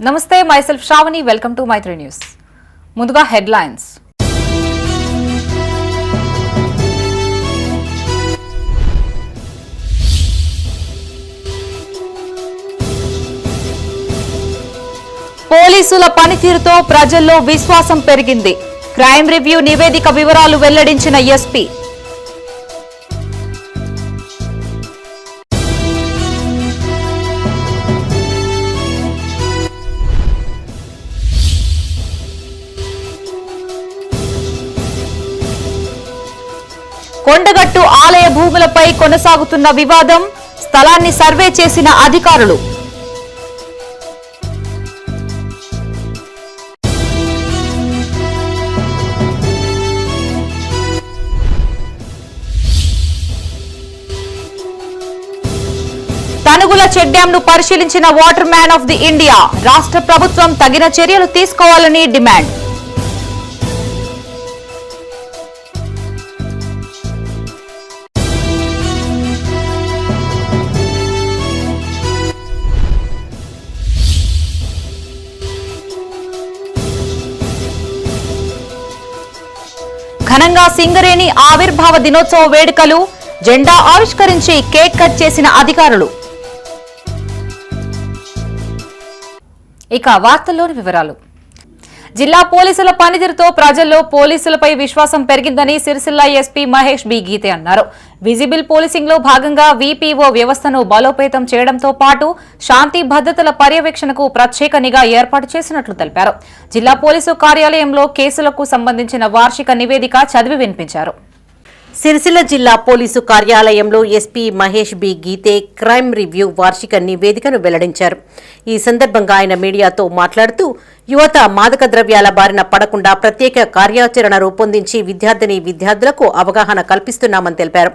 నమస్తే myself Shravani welcome to Maitri news. ముందుగా headlines. పోలీసుల పనితీరుతో ప్రజల్లో విశ్వాసం పెరిగింది. క్రైమ్ రివ్యూ నివేదిక వివరాలు వెల్లడించిన ఎస్పీ. కొండగట్టు ఆలయ భూములపై కొనసాగుతున్న వివాదం, స్థలాన్ని సర్వే చేసిన అధికారులు. తనుగుల చెక్ డ్యాం ను పరిశీలించిన water man of the India. రాష్ట్ర ప్రభుత్వం తగిన చర్యలు తీసుకోవాలని డిమాండ్. ఘనంగా సింగరేణి ఆవిర్భావ దినోత్సవ వేడుకలు, జెండా ఆవిష్కరించి కేక్ కట్ చేసిన అధికారులు. ఇక వార్తల్లోని వివరాలు. జిల్లా పోలీసుల పనితీరుతో ప్రజల్లో పోలీసులపై విశ్వాసం పెరిగిందని సిరిసిల్ల ఎస్పీ మహేష్ బి గీతే అన్నారు. విజిబుల్ పోలీసింగ్ లో భాగంగా వీపీఓ వ్యవస్థను బలోపేతం చేయడంతో పాటు శాంతి భద్రతల పర్యవేక్షణకు ప్రత్యేక నిఘా ఏర్పాటు చేసినట్లు తెలిపారు. జిల్లా పోలీసు కార్యాలయంలో కేసులకు సంబంధించిన వార్షిక నివేదిక చదివి వినిపించారు. సిరిసిల్ల జిల్లా పోలీసు కార్యాలయంలో ఎస్పీ మహేష్ బి గీతే క్రైమ్ రివ్యూ వార్షిక నివేదికను వెల్లడించారు. ఈ సందర్భంగా ఆయన మీడియాతో మాట్లాడుతూ యువత మాదక ద్రవ్యాల బారిన పడకుండా ప్రత్యేక కార్యాచరణ రూపొందించి విద్యార్థులకు అవగాహన కల్పిస్తున్నామని తెలిపారు.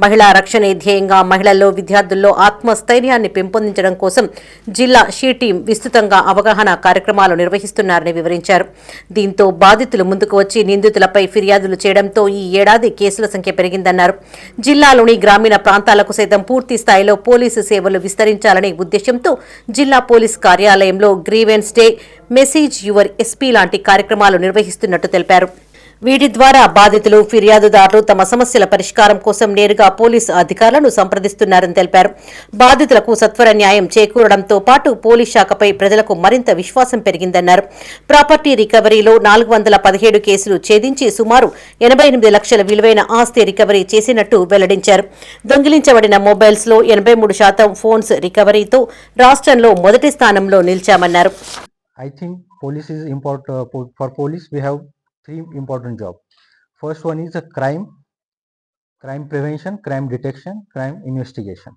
మహిళా రక్షణే ధ్యేయంగా మహిళల్లో విద్యార్థుల్లో ఆత్మస్థైర్యాన్ని పెంపొందించడం కోసం జిల్లా షీ టీం విస్తృతంగా అవగాహన కార్యక్రమాలు నిర్వహిస్తున్నారని వివరించారు. దీంతో బాధితులు ముందుకు వచ్చి నిందితులపై ఫిర్యాదులు చేయడంతో ఈ ఏడాది కేసుల సంఖ్య పెరిగిందన్నారు. జిల్లాలోని గ్రామీణ ప్రాంతాలకు సైతం పూర్తి స్థాయిలో పోలీసు సేవలు విస్తరించాలనే ఉద్దేశంతో జిల్లా పోలీస్ కార్యాలయంలో grievance day, message your SP లాంటి కార్యక్రమాలు నిర్వహిస్తున్నట్టు తెలిపారు. వీటి ద్వారా బాధితులు, ఫిర్యాదుదారులు తమ సమస్యల పరిష్కారం కోసం నేరుగా పోలీసు అధికారులను సంప్రదిస్తున్నారని తెలిపారు. బాధితులకు సత్వర న్యాయం చేకూరడంతో పాటు పోలీస్ శాఖపై ప్రజలకు మరింత విశ్వాసం పెరిగిందన్నారు. ప్రాపర్టీ రికవరీలో 417 కేసులు ఛేదించి సుమారు 88 లక్షల విలువైన ఆస్తి రికవరీ చేసినట్టు వెల్లడించారు. దొంగిలించబడిన మొబైల్స్ లో 83% ఫోన్స్ రికవరీతో రాష్ట్రంలో మొదటి స్థానంలో నిలిచామన్నారు. I think police is important. For police, we have three important jobs. First one is a crime prevention, crime detection, crime investigation.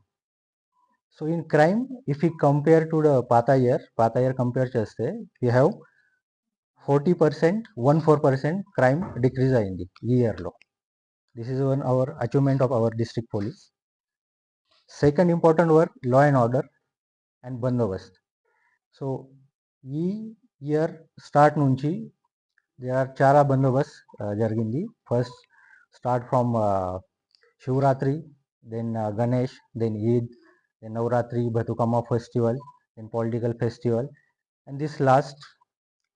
So in crime, if we compare to the pata year compare cheste, we have 40%, 14% crime decrease ayindi ee year lo. This is one our achievement of our district police. Second important work, law and order and bandobast. So ఈ year start నుంచి there are చాలా బందోబస్త్ జరిగింది. First start from Shivaratri, then Ganesh, then Eid, then Navratri, Bathukamma festival, then political festival, and this last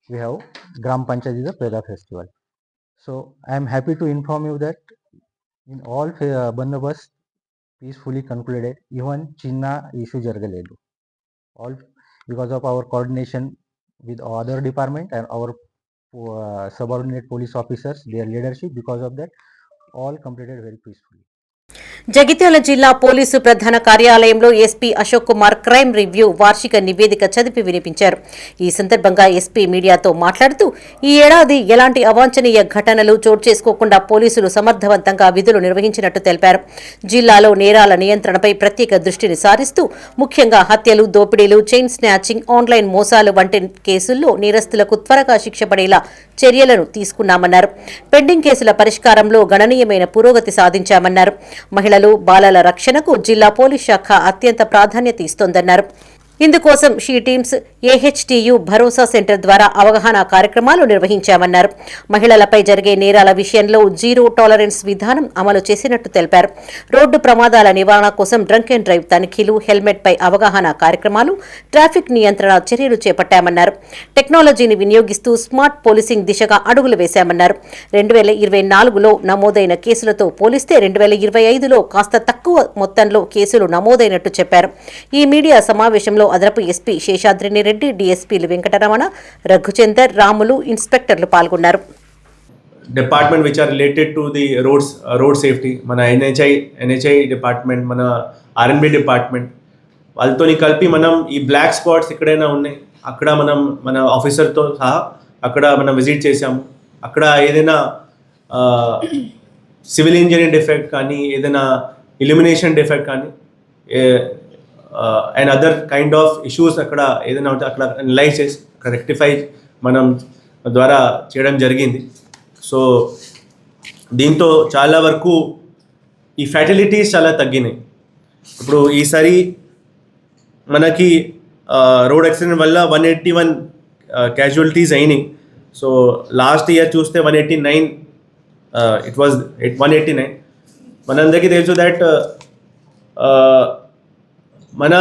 we have Gram Panchayat is a Peda festival. So I am happy to inform you that in all bandobast peacefully concluded, even చిన్న issue జరగలేదు. All because of our coordination with other department and our subordinate police officers, their leadership, because of that all completed very peacefully. Jagtial జిల్లా police ప్రధాన కార్యాలయంలో SP Ashok Kumar crime review వార్షిక నివేదిక చదివి వినిపించారు. ఈ సందర్భంగా ఎస్పీ మీడియాతో మాట్లాడుతూ ఈ ఏడాది ఎలాంటి అవాంఛనీయ ఘటనలు చోటు చేసుకోకుండా పోలీసులు సమర్థవంతంగా విధులు నిర్వహించినట్టు తెలిపారు. జిల్లాలో నేరాల నియంత్రణపై ప్రత్యేక దృష్టిని సారిస్తూ ముఖ్యంగా హత్యలు, దోపిడీలు, చైన్ స్నాచింగ్, ఆన్లైన్ మోసాలు వంటి కేసుల్లో నేరస్తులకు త్వరగా శిక్ష పడేలా చర్యలను తీసుకున్నామన్నారు. పెండింగ్ కేసుల పరిష్కారంలో గణనీయమైన పురోగతి సాధించామన్నారు. మహిళలు, బాలల రక్షణకు జిల్లా పోలీస్ శాఖ అత్యంత ప్రాధాన్యత ఇస్తోందన్నారు. ఇందుకోసం షీ టీమ్స్ ఏహెచ్టీయు భరోసా సెంటర్ ద్వారా అవగాహన కార్యక్రమాలు నిర్వహించామన్నారు. మహిళలపై జరిగే నేరాల విషయంలో జీరో టాలరెన్స్ విధానం అమలు చేసినట్టు తెలిపారు. రోడ్డు ప్రమాదాల నివారణ కోసం డ్రంక్ అండ్ డ్రైవ్ తనిఖీలు, హెల్మెట్ పై అవగాహన కార్యక్రమాలు, ట్రాఫిక్ నియంత్రణ చర్యలు చేపట్టామన్నారు. టెక్నాలజీని వినియోగిస్తూ స్మార్ట్ పోలీసింగ్ దిశగా అడుగులు వేశామన్నారు. 2024లో నమోదైన కేసులతో పోలిస్తే 2025లో కాస్త తక్కువ మొత్తంలో కేసులు నమోదైనట్టు చెప్పారు. ఈ మీడియా సమావేశంలో అదనపు ఎస్పీ శేషాద్రిని రెడ్డి, డీఎస్పీలు వెంకటరమణ, రఘుచందర్, రాములు, ఇన్స్పెక్టర్లు పాల్గొన్నారు. Department which are related to the road safety, మన ఎన్హెచ్ఐ డిపార్ట్మెంట్, మన ఆర్ఎన్బి డిపార్ట్మెంట్ వాళ్ళతో కలిపి మనం ఈ బ్లాక్ స్పాట్స్ ఎక్కడైనా ఉన్నాయి అక్కడ మన ఆఫీసర్తో సహా అక్కడ మనం విజిట్ చేసాము. అక్కడ ఏదైనా సివిల్ ఇంజనీరింగ్ డిఫెక్ట్ కానీ, ఏదైనా ఇల్యూమినేషన్ డిఫెక్ట్ కానీ and other kind of issues అక్కడ ఏదైనా ఉంటే అక్కడ అనలైజ్ చేసి అక్కడ రెక్టిఫై మనం ద్వారా చేయడం జరిగింది. సో దీంతో చాలా వరకు ఈ ఫ్యాటిలిటీస్ చాలా తగ్గినాయి. ఇప్పుడు ఈసారి మనకి రోడ్ యాక్సిడెంట్ వల్ల 181 క్యాజువల్టీస్ అయినాయి. సో లాస్ట్ ఇయర్ చూస్తే 189, ఇట్ వాజ్ 189. మనందరికీ తెలుసు దట్ మన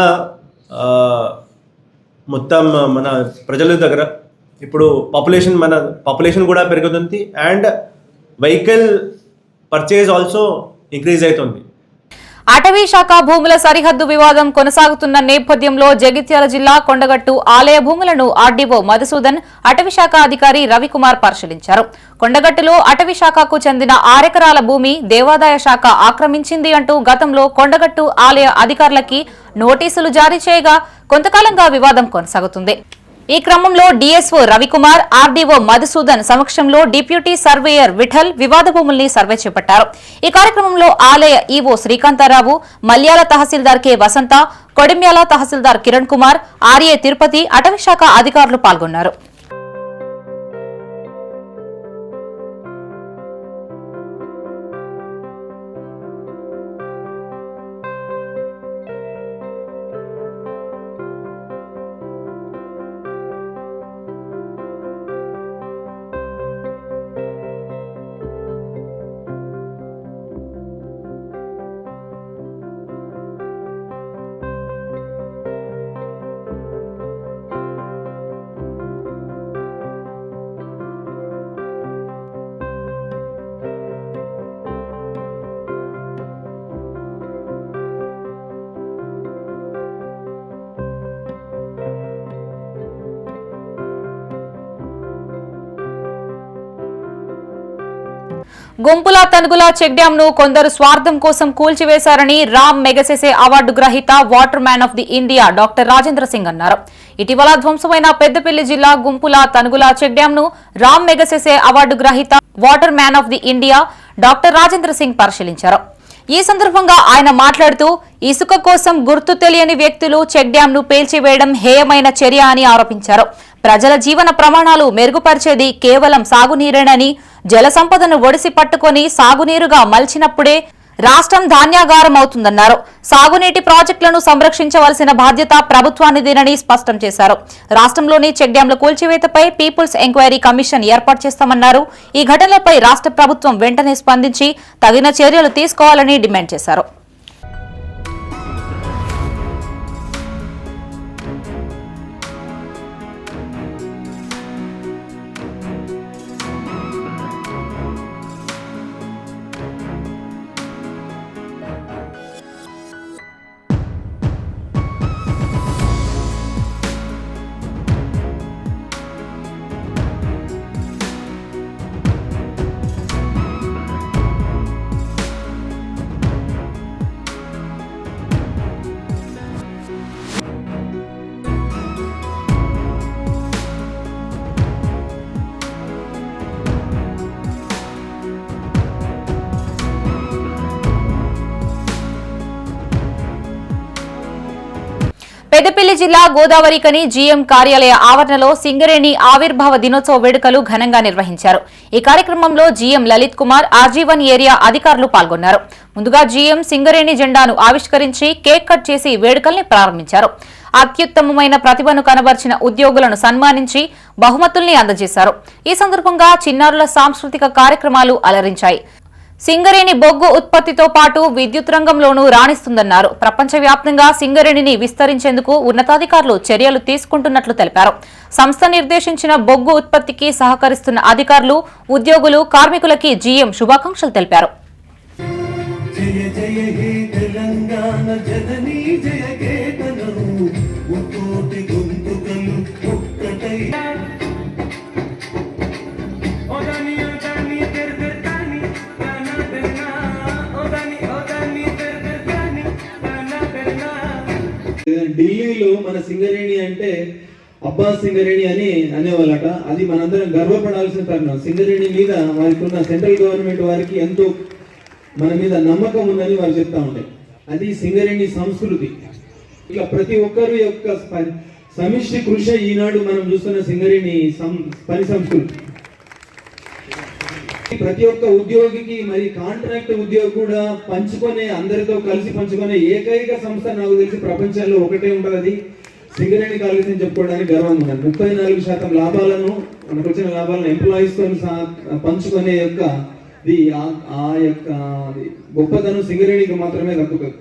మొత్తం మన ప్రజల దగ్గర ఇప్పుడు పాపులేషన్ కూడా పెరుగుతుంది and vehicle purchase also increase అవుతుంది. అటవీ శాఖ భూముల సరిహద్దు వివాదం కొనసాగుతున్న నేపథ్యంలో జగిత్యాల జిల్లా కొండగట్టు ఆలయ భూములను ఆర్డీఓ మధుసూదన్, అటవీ శాఖ అధికారి రవికుమార్ పరిశీలించారు. కొండగట్టులో అటవీ శాఖకు చెందిన 6 ఎకరాల భూమి దేవాదాయ శాఖ ఆక్రమించింది అంటూ గతంలో కొండగట్టు ఆలయ అధికారులకి నోటీసులు జారీ చేయగా కొంతకాలంగా వివాదం కొనసాగుతుంది. ఈ క్రమంలో డీఎస్ఓ రవికుమార్, ఆర్డీఓ మధుసూదన్ సమక్షంలో డిప్యూటీ సర్వేయర్ విఠల్ వివాద భూముల్ని సర్వే చేపట్టారు. ఈ కార్యక్రమంలో ఆలయ ఈవో శ్రీకాంతారావు, మల్యాల తహసీల్దార్ కె వసంత, కొడిమ్యాల తహసీల్దార్ కిరణ్ కుమార్, ఆర్ఏ తిరుపతి, అటవీ శాఖ అధికారులు పాల్గొన్నారు. గుంపుల తనుగుల చెక్ డ్యాం ను కొందరు స్వార్థం కోసం కూల్చివేశారని రామ్ మెగసెసే అవార్డు గ్రహీత water man of the India doctor Rajendra Singh అన్నారు. ఇటీవల ధ్వంసమైన పెద్దపల్లి జిల్లా గుంపుల తనుగుల చెక్ డ్యాం ను రామ్ మెగసెసే అవార్డు గ్రహీత water man of the India doctor Rajendra Singh పరిశీలించారు. ఈ సందర్భంగా ఆయన మాట్లాడుతూ ఇసుక కోసం గుర్తు తెలియని వ్యక్తులు చెక్ డ్యాం ను పేల్చివేయడం హేయమైన చర్య అని ఆరోపించారు. ప్రజల జీవన ప్రమాణాలు మెరుగుపరిచేది కేవలం సాగునీరేనని, జల సంపదను ఒడిసి పట్టుకుని సాగునీరుగా మలిచినప్పుడే రాష్ట్రం ధాన్యాగారం అవుతుందన్నారు. సాగునీటి ప్రాజెక్టులను సంరక్షించవలసిన బాధ్యత ప్రభుత్వానిదేనని స్పష్టం చేశారు. రాష్ట్రంలోని చెక్ డ్యాంల కూల్చివేతపై పీపుల్స్ ఎంక్వైరీ కమిషన్ ఏర్పాటు చేస్తామన్నారు. ఈ ఘటనలపై రాష్ట్ర ప్రభుత్వం వెంటనే స్పందించి తగిన చర్యలు తీసుకోవాలని డిమాండ్ చేశారు. పెద్దపల్లి జిల్లా గోదావరికని జీఎం కార్యాలయ ఆవరణలో సింగరేణి ఆవిర్భావ దినోత్సవ వేడుకలు ఘనంగా నిర్వహించారు. ఈ కార్యక్రమంలో GM Lalit Kumar, RG one area అధికారులు పాల్గొన్నారు. ముందుగా జీఎం సింగరేణి జెండాను ఆవిష్కరించి కేక్ కట్ చేసి వేడుకల్ని ప్రారంభించారు. అత్యుత్తమమైన ప్రతిభను కనబర్చిన ఉద్యోగులను సన్మానించి బహుమతుల్ని అందజేశారు. ఈ సందర్భంగా చిన్నారుల సాంస్కృతిక కార్యక్రమాలు అలరించాయి. సింగరేణి బొగ్గు ఉత్పత్తితో పాటు విద్యుత్ రంగంలోనూ రాణిస్తుందన్నారు. ప్రపంచవ్యాప్తంగా సింగరేణిని విస్తరించేందుకు ఉన్నతాధికారులు చర్యలు తీసుకుంటున్నట్లు తెలిపారు. సంస్థ నిర్దేశించిన బొగ్గు ఉత్పత్తికి సహకరిస్తున్న అధికారులు, ఉద్యోగులు, కార్మికులకి జీఎం శుభాకాంక్షలు తెలిపారు. ఢిల్లీలో మన సింగరేణి అంటే అబ్బాస్ సింగరేణి అని అనేవాళ్ళట. అది మనందరం గర్వపడాల్సిన తరుణం. సింగరేణి మీద వారికి ఉన్న సెంట్రల్ గవర్నమెంట్ వారికి ఎంతో మన మీద నమ్మకం ఉందని వారు చెప్తా ఉంటాయి. అది సింగరేణి సంస్కృతి. ఇట్లా ప్రతి ఒక్కరి యొక్క సమిష్టి కృషి ఈనాడు మనం చూస్తున్న సింగరేణి పని సంస్కృతి. ప్రతి ఒక్క ఉద్యోగికి మరి కాంట్రాక్ట్ ఉద్యోగి కూడా పంచుకునే, అందరితో కలిసి పంచుకునే ఏకైక సంస్థ నాకు తెలిసి ప్రపంచంలో ఒకటే ఉంటుంది. అది సింగరేణి కాలేజ్ అని చెప్పుకోవడానికి గర్వంగా ఉన్నది. 34% లాభాలను, మనకు వచ్చిన లాభాలను ఎంప్లాయీస్ తో పంచుకునే యొక్క ఆ యొక్క గొప్పతనం సింగరేణికి మాత్రమే దక్కుతుంది.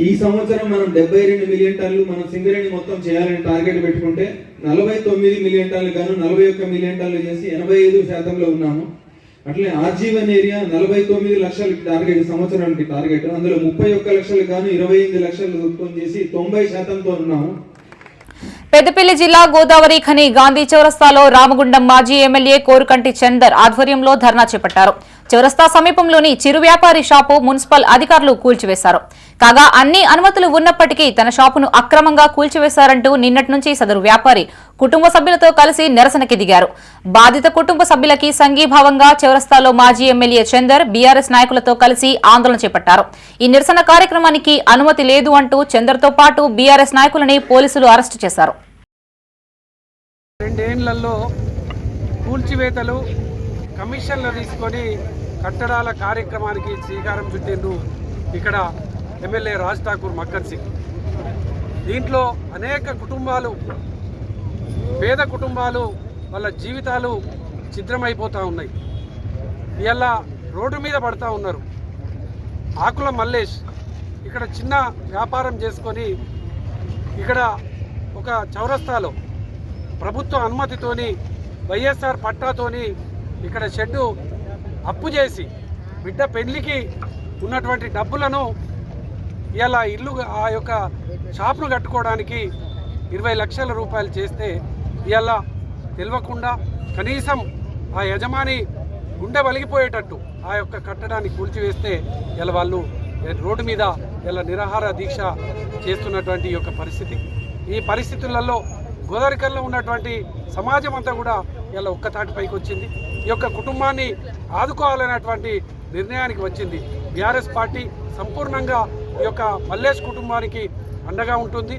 ఈ సంవత్సరం మనం 72 మిలియన్ టన్నులు మనం సింగరేణి మొత్తం చేయాలని టార్గెట్ పెట్టుకుంటే 49 మిలియన్ టన్నులు గాను 41 మిలియన్ టన్నులు చేసి 85% ఉన్నాము. అట్లే ఆర్జీవన్ ఏరియా 49 లక్షల టార్గెట్, సంవత్సరానికి టార్గెట్. అందులో 31 లక్షలు గాను 28 లక్షలు ఉత్పత్తి చేసి 90%తో ఉన్నాము. పెద్దపల్లి జిల్లా గోదావరి ఖని గాంధీ చౌరస్తాలో రామగుండం మాజీ ఎమ్మెల్యే కోరుకంటి చందర్ ఆధ్వర్యంలో ధర్నా చేపట్టారు. చౌరస్తా సమీపంలోని చిరు వ్యాపారి షాపు మున్సిపల్ అధికారులు కూల్చివేశారు. కాగా అన్ని అనుమతులు ఉన్నప్పటికీ తన షాపును అక్రమంగా కూల్చివేశారంటూ నిన్నటి నుంచి సదరు వ్యాపారి కుటుంబ సభ్యులతో కలిసి నిరసనకి దిగారు. బాధిత కుటుంబ సభ్యులకి సంఘీభావంగా చౌరస్తాలో మాజీ ఎమ్మెల్యే చందర్ బీఆర్ఎస్ నాయకులతో కలిసి ఆందోళన చేపట్టారు. ఈ నిరసన కార్యక్రమానికి అనుమతి లేదు అంటూ చందర్తో పాటు బీఆర్ఎస్ నాయకులని పోలీసులు అరెస్టు చేశారు. 2 ఏళ్లలో కూల్చివేతలు, కమిషన్లు తీసుకొని కట్టడాల కార్యక్రమానికి శ్రీకారం చుట్టేందుకు ఇక్కడ ఎమ్మెల్యే రాజ్ ఠాకూర్ మక్కన్ సింగ్. దీంట్లో అనేక కుటుంబాలు, పేద కుటుంబాలు, వాళ్ళ జీవితాలు ఛిద్రమైపోతూ ఉన్నాయి. ఇలా రోడ్డు మీద పడుతూ ఉన్నారు. ఆకుల మల్లేష్ ఇక్కడ చిన్న వ్యాపారం చేసుకొని ఇక్కడ ఒక చౌరస్తాలో ప్రభుత్వ అనుమతితోని వైఎస్ఆర్ పట్టాతోని ఇక్కడ షెడ్డు అప్పు చేసి బిడ్డ పెళ్లికి ఉన్నటువంటి డబ్బులను ఇలా ఇల్లు, ఆ యొక్క షాప్ను కట్టుకోవడానికి 20 లక్షల రూపాయలు చేస్తే ఇలా తెలియకుండా కనీసం ఆ యజమాని గుండె వలిగిపోయేటట్టు ఆ యొక్క కట్టడాన్ని కూల్చివేస్తే ఇలా వాళ్ళు రోడ్డు మీద ఇలా నిరాహార దీక్ష చేస్తున్నటువంటి ఈ యొక్క పరిస్థితి. ఈ పరిస్థితులలో గోదావరికల్లో ఉన్నటువంటి సమాజం అంతా కూడా ఇలా ఒక్కతాటిపైకి వచ్చింది. ఈ యొక్క కుటుంబాన్ని ఆదుకోవాలనేటువంటి నిర్ణయానికి వచ్చింది. బీఆర్ఎస్ పార్టీ సంపూర్ణంగా ఈ యొక్క మల్లేష్ కుటుంబానికి అండగా ఉంటుంది.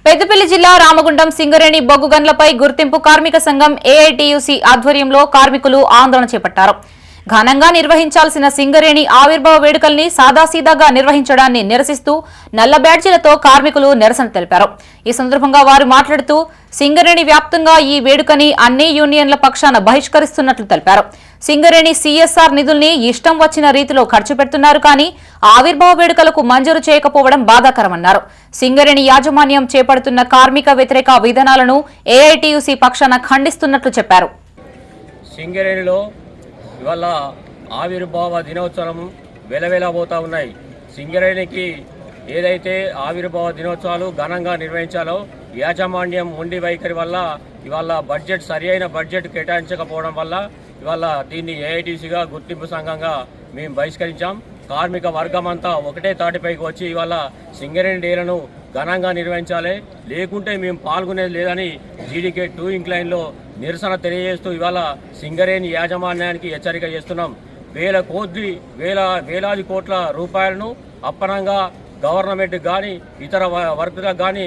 పెద్దపల్లి జిల్లా రామగుండం సింగరేణి బొగ్గు గన్లపై గుర్తింపు కార్మిక సంఘం ఏఐటీయూసీ ఆధ్వర్యంలో కార్మికులు ఆందోళన చేపట్టారు. ఘనంగా నిర్వహించాల్సిన సింగరేణి ఆవిర్భావ వేడుకల్ని సాదాసీదాగా నిర్వహించడాన్ని నిరసిస్తూ నల్ల బ్యాడ్జీలతో కార్మికులు నిరసన తెలిపారు. ఈ సందర్భంగా వారు మాట్లాడుతూ సింగరేణి వ్యాప్తంగా ఈ వేడుకని అన్ని యూనియన్ల పక్షాన బహిష్కరిస్తున్నట్లు తెలిపారు. సింగరేణి సీఎస్ఆర్ నిధుల్ని ఇష్టం వచ్చిన రీతిలో ఖర్చు పెడుతున్నారు, కానీ ఆవిర్భావ వేడుకలకు మంజూరు చేయకపోవడం బాధాకరమన్నారు. సింగరేణి యాజమాన్యం చేపడుతున్న కార్మిక వ్యతిరేక విధానాలను ఏఐటీయూసీ పక్షాన ఖండిస్తున్నట్లు చెప్పారు. సింగరేణిలో ఇవాళ ఆవిర్భావ దినోత్సవం వెలవెలబోతూ ఉన్నాయి. సింగరేణికి ఏదైతే ఆవిర్భావ దినోత్సవాలు ఘనంగా నిర్వహించాలో యాజమాన్యం మొండి వైఖరి వల్ల ఇవాళ బడ్జెట్ సరి అయిన బడ్జెట్ కేటాయించకపోవడం వల్ల ఇవాళ దీన్ని ఏఐటీసీగా గుర్తింపు సంఘంగా మేము బహిష్కరించాం. కార్మిక వర్గం అంతా ఒకటే తాటిపైకి వచ్చి ఇవాళ సింగరేణి డేలను ఘనంగా నిర్వహించాలి, లేకుంటే మేము పాల్గొనేది లేదని జీడీకే 2 ఇంక్లైన్లో నిరసన తెలియజేస్తూ ఇవాళ సింగరేణి యాజమాన్యానికి హెచ్చరిక చేస్తున్నాం. వేలాది కోట్ల రూపాయలను అప్పనంగా గవర్నమెంట్ కానీ ఇతర వర్కులకు కానీ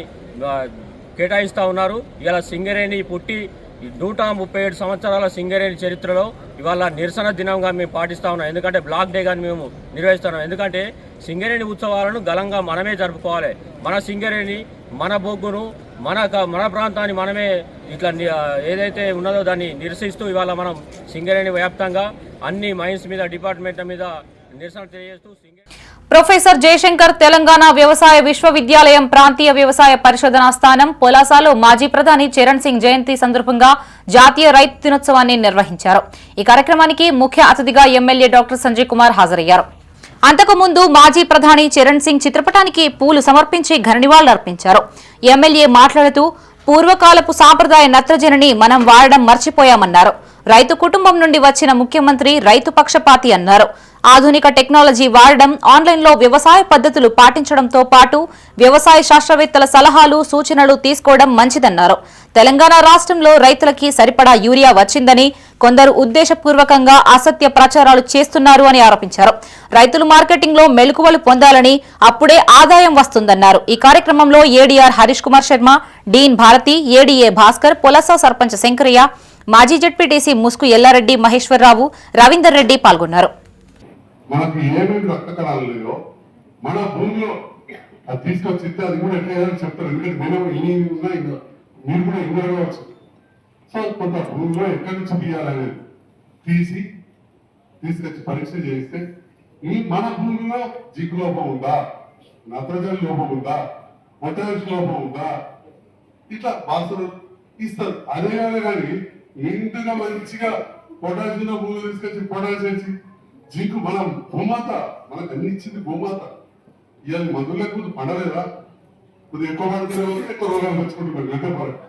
కేటాయిస్తూ ఉన్నారు. ఇలా సింగరేణి పుట్టి 137 సంవత్సరాల సింగరేణి చరిత్రలో ఇవాళ నిరసన దినంగా మేము పాటిస్తూ ఉన్నాం. ఎందుకంటే బ్లాక్ డే కానీ మేము నిర్వహిస్తున్నాం. ఎందుకంటే సింగరేణి ఉత్సవాలను ఘనంగా మనమే జరుపుకోవాలి. మన సింగరేణి, మన బొగ్గును, మన ప్రాంతాన్ని మనమే ఇట్లా ఏదైతే ఉన్నదో దాన్ని నిరసిస్తూ ఇవాళ మనం సింగరేణి వ్యాప్తంగా అన్ని మైన్స్ మీద, డిపార్ట్మెంట్ల మీద నిరసన తెలియజేస్తూ ప్రొఫెసర్ జయశంకర్ తెలంగాణ వ్యవసాయ విశ్వవిద్యాలయం ప్రాంతీయ వ్యవసాయ పరిశోధనా స్థానం పొలాసాలో మాజీ ప్రధాని చరణ్ సింగ్ జయంతి సందర్భంగా జాతీయ రైతు దినోత్సవాన్ని నిర్వహించారు. ఈ కార్యక్రమానికి ముఖ్య అతిథిగా ఎమ్మెల్యే డాక్టర్ సంజయ్ కుమార్ హాజరయ్యారు. అంతకుముందు మాజీ ప్రధాని చరణ్ సింగ్ చిత్రపటానికి పూలు సమర్పించి ఘననివాళులర్పించారు. ఎమ్మెల్యే మాట్లాడుతూ పూర్వకాలపు సాంప్రదాయ నత్రజనిని మనం వాడడం మర్చిపోయామన్నారు. రైతు కుటుంబం నుండి వచ్చిన ముఖ్యమంత్రి రైతు పక్షపాతి అన్నారు. ఆధునిక టెక్నాలజీ వాడడం, ఆన్లైన్లో వ్యవసాయ పద్ధతులు పాటించడంతో పాటు వ్యవసాయ శాస్త్రవేత్తల సలహాలు, సూచనలు తీసుకోవడం మంచిదన్నారు. తెలంగాణ రాష్ట్రంలో రైతులకి సరిపడా యూరియా వచ్చిందని కొందరు ఉద్దేశపూర్వకంగా అసత్య ప్రచారాలు చేస్తున్నారు అని ఆరోపించారు. రైతులు మార్కెటింగ్లో మెలకువలు పొందాలని, అప్పుడే ఆదాయం వస్తుందన్నారు. ఈ కార్యక్రమంలో ఏడీఆర్ హరీష్ కుమార్ శర్మ, డీన్ భారతి, ఏడీఏ భాస్కర్, పొలస సర్పంచ్ శంకరయ్య, మాజీ జెడ్పీటీసీ ముస్కు ఎల్లారెడ్డి, మహేశ్వరరావు, రవీందర్ రెడ్డి పాల్గొన్నారు. మనకు ఏమేమి రక్త కణాలు లేదో మన భూమిలో అది తీసుకొచ్చి ఇస్తే అది కూడా ఎట్లా చెప్తారు. ఎందుకంటే మనం ఇన్ని ఉన్నాయి, మీరు కూడా ఇన్నర్ కావచ్చు. సో కొంత భూమిలో ఎక్కడి నుంచి తీయాలనేది తీసుకొచ్చి పరీక్ష చేస్తే మన భూమిలో జింక్ లోపం ఉందా, నత్రజని లోపం ఉందా, పొటాష్ లోపం ఉందా, ఇట్లా బాసులు ఇస్తారు. అదే కానీ నిండుగా మంచిగా పొటాష్ ఉన్న భూమి తీసుకొచ్చి పొటాష్ వేసి జింకు మనం భూమాత మనకు అన్ని ఇచ్చింది భూమాత. ఇవాళ మందులు లేకపోతే పండలేదా? కొద్దిగా ఎక్కువ పడుతున్న ఎక్కువ రోగాలు తెచ్చుకుంటున్నాం. గంట పడక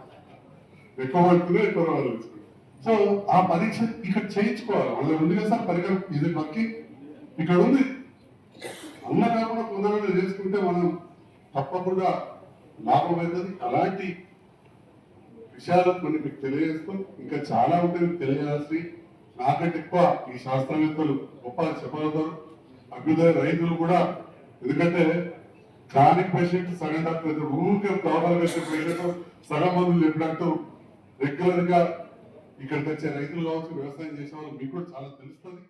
ఎక్కువ పడుతున్నా ఎక్కువ రోగాలు తెచ్చుకుంటాం. సో ఆ పరీక్ష ఇక్కడ చేయించుకోవాలి. అందులో ఉంది కదా సార్ పరికరం, ఇది మనకి ఇక్కడ ఉంది. అన్న కాకుండా కొందరు చేసుకుంటే మనం తప్పకుండా లాభం అవుతుంది. అలాంటి విషయాలు కొన్ని మీకు తెలియజేస్తూ ఇంకా చాలా ఉంటాయి మీకు తెలియాల్సి. నాకంటే ఎక్కువ ఈ శాస్త్రవేత్తలు గొప్ప చెప్పగలుగుతారు. అభ్యుదయ రైతులు కూడా, ఎందుకంటే క్రానిక్ పేషెంట్ సగం డాక్టర్, ఊరికే ప్రాబ్లం వచ్చే పేషెంట్ సగం మందులు చెప్పినట్టు రెగ్యులర్ గా ఇక్కడికి వచ్చే రైతులు కావచ్చు, వ్యవసాయం చేసే వాళ్ళు మీకు కూడా చాలా తెలుస్తుంది.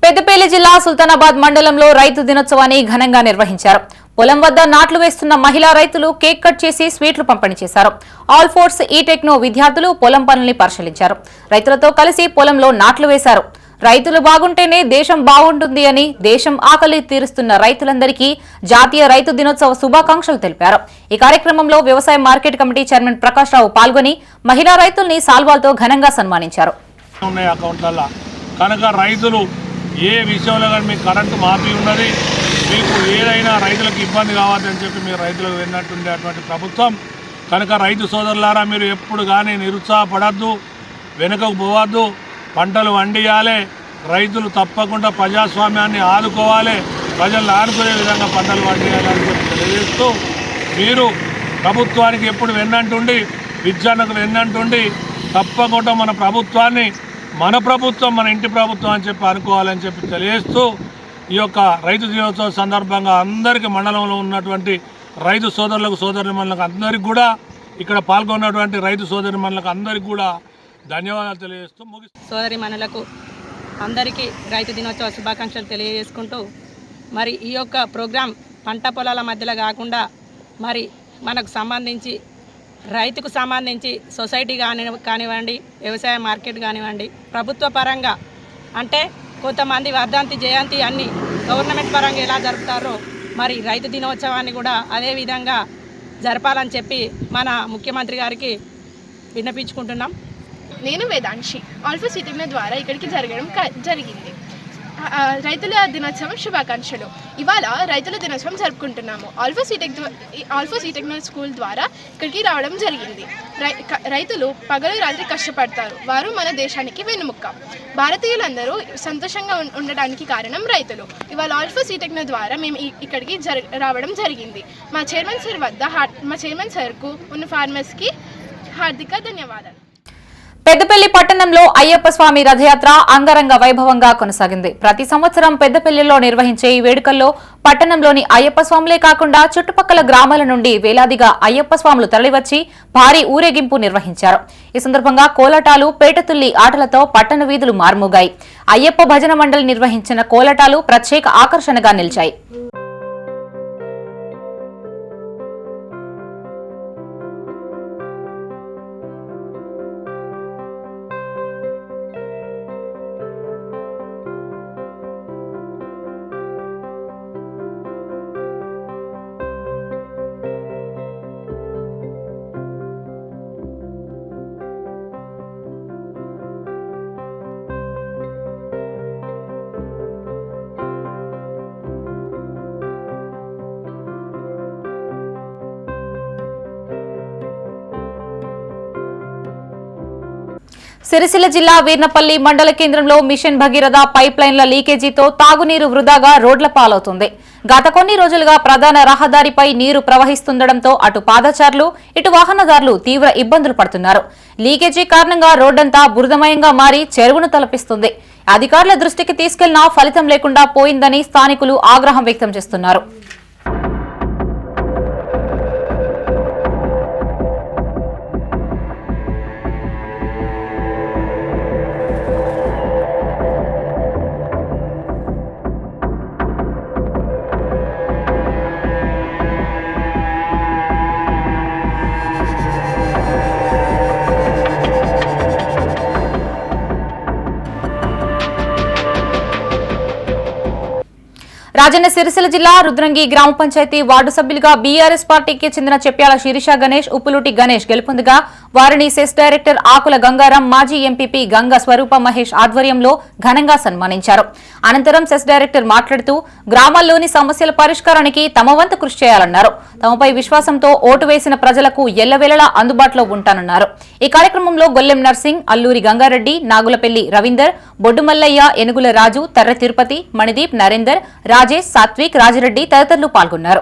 పెద్దపల్లి జిల్లా సుల్తానాబాద్ మండలంలో రైతు దినోత్సవాన్ని ఘనంగా నిర్వహించారు. పొలం వద్ద నాట్లు వేస్తున్న మహిళా రైతులు కేక్ కట్ చేసి స్వీట్లు పంపిణీ చేశారు. ఆల్ ఫోర్స్ ఈటెక్నో విద్యార్థులు పొలం పనుల్ని పరిశీలించారు. రైతులతో కలిసి పొలంలో నాట్లు వేశారు. రైతులు బాగుంటేనే దేశం బాగుంటుంది అని దేశం ఆకలి తీరుస్తున్న రైతులందరికీ జాతీయ రైతు దినోత్సవ శుభాకాంక్షలు తెలిపారు. ఈ కార్యక్రమంలో వ్యవసాయ మార్కెట్ కమిటీ చైర్మన్ ప్రకాష్ రావు పాల్గొని మహిళా రైతుల్ని సాల్వాలతో ఘనంగా సన్మానించారు. కనుక రైతులు ఏ విషయంలో కానీ మీకు కరెంటు మాఫీ ఉన్నది, మీకు ఏదైనా రైతులకు ఇబ్బంది కావద్దని చెప్పి మీరు రైతులకు విన్నట్టుండేటువంటి ప్రభుత్వం. కనుక రైతు సోదరులారా, మీరు ఎప్పుడు కానీ నిరుత్సాహపడద్దు, వెనుకకు పోవద్దు, పంటలు వండియాలి. రైతులు తప్పకుండా ప్రజాస్వామ్యాన్ని ఆదుకోవాలి, ప్రజలను ఆదుకునే విధంగా పంటలు వండియాలని చెప్పి తెలియజేస్తూ, మీరు ప్రభుత్వానికి ఎప్పుడు వెన్నంటుండి, విద్యానికి వెన్నంటుండి తప్పకుండా మన ప్రభుత్వాన్ని, మన ప్రభుత్వం మన ఇంటి ప్రభుత్వం అని చెప్పి అనుకోవాలని చెప్పి తెలియజేస్తూ, ఈ యొక్క రైతు దినోత్సవ సందర్భంగా అందరికీ మండలంలో ఉన్నటువంటి రైతు సోదరులకు, సోదరిమణులకు అందరికీ కూడా, ఇక్కడ పాల్గొన్నటువంటి రైతు సోదరిమణులకు అందరికీ కూడా ధన్యవాదాలు తెలియజేస్తూ సోదరిమణులకు అందరికీ రైతు దినోత్సవ శుభాకాంక్షలు తెలియజేసుకుంటూ, మరి ఈ యొక్క ప్రోగ్రాం పంట పొలాల మధ్యలో కాకుండా మరి మనకు సంబంధించి రైతుకు సంబంధించి సొసైటీ కానివ్వండి, వ్యవసాయ మార్కెట్ కానివ్వండి, ప్రభుత్వ పరంగా అంటే కొంతమంది వర్ధంతి, జయంతి అన్ని గవర్నమెంట్ పరంగా ఎలా జరుపుతారో మరి రైతు దినోత్సవాన్ని కూడా అదే విధంగా జరపాలని చెప్పి మన ముఖ్యమంత్రి గారికి విన్నపించుకుంటున్నాం. నేను వేదాంశి ఆల్ఫోస్ ఈటెక్నో ద్వారా ఇక్కడికి జరిగింది. రైతుల దినోత్సవం శుభాకాంక్షలు. ఇవాళ రైతుల దినోత్సవం జరుపుకుంటున్నాము. ఆల్ఫోస్ ఈటెక్నో స్కూల్ ద్వారా ఇక్కడికి రావడం జరిగింది. రైతులు పగలు రాత్రి కష్టపడతారు. వారు మన దేశానికి వెన్నుముక్క. భారతీయులందరూ సంతోషంగా ఉండడానికి కారణం రైతులు. ఇవాళ ఆల్ఫోస్ ఈటెక్నో ద్వారా మేము ఇక్కడికి రావడం జరిగింది. మా చైర్మన్ సార్కు ఉన్న ఫార్మర్స్కి హార్దిక ధన్యవాదాలు. పెద్దపల్లి పట్టణంలో అయ్యప్ప స్వామి రథయాత్ర అంగరంగ వైభవంగా కొనసాగింది. ప్రతి సంవత్సరం పెద్దపల్లిలో నిర్వహించే ఈ వేడుకల్లో పట్టణంలోని అయ్యప్ప స్వాములే కాకుండా చుట్టుపక్కల గ్రామాల నుండి వేలాదిగా అయ్యప్ప స్వాములు తరలివచ్చి భారీ ఊరేగింపు నిర్వహించారు. ఈ సందర్భంగా కోలాటాలు, పేటతుల్లి ఆటలతో పట్టణ వీధులు మార్మోగాయి. అయ్యప్ప భజన మండలి నిర్వహించిన కోలాటాలు ప్రత్యేక ఆకర్షణగా నిలిచాయి. సిరిసిల్ల జిల్లా వీర్నపల్లి మండల కేంద్రంలో మిషన్ భగీరథ పైప్ లైన్ల లీకేజీతో తాగునీరు వృధాగా రోడ్ల పాలవుతుంది. గత కొన్ని రోజులుగా ప్రధాన రహదారిపై నీరు ప్రవహిస్తుండటంతో అటు పాదచారులు, ఇటు వాహనదారులు తీవ్ర ఇబ్బందులు పడుతున్నారు. లీకేజీ కారణంగా రోడ్డంతా బురదమయంగా మారి చెరువును తలపిస్తుంది. అధికారుల దృష్టికి తీసుకెళ్లినా ఫలితం లేకుండా పోయిందని స్థానికులు ఆగ్రహం వ్యక్తం చేస్తున్నారు. రాజన్న సిరిసిల్ల జిల్లా రుద్రంగి గ్రామ పంచాయతీ వార్డు సభ్యులుగా బీఆర్ఎస్ పార్టీకి చెందిన చెప్యాల శిరీష గణేష్, ఉప్పులూటి గణేష్ గెలుపొందగా వారిని సెస్ డైరెక్టర్ ఆకుల గంగారాం, మాజీ ఎంపీపీ గంగ స్వరూప మహేష్ ఆధ్వర్యంలో ఘనంగా సన్మానించారు. అనంతరం సెస్ డైరెక్టర్ మాట్లాడుతూ గ్రామాల్లోని సమస్యల పరిష్కారానికి తమ వంతు కృషి చేయాలన్నారు. తమపై విశ్వాసంతో ఓటు వేసిన ప్రజలకు ఎల్లవేళలా అందుబాటులో ఉంటానన్నారు. ఈ కార్యక్రమంలో గొల్లెం నర్సింగ్, అల్లూరి గంగారెడ్డి, నాగులపల్లి రవీందర్, బొడ్డుమల్లయ్య, ఎనుగుల రాజు, తర్ర తిరుపతి, మణిదీప్, నరేందర్, రాజేష్, సాత్విక్, రాజిరెడ్డి తదితరులు పాల్గొన్నారు.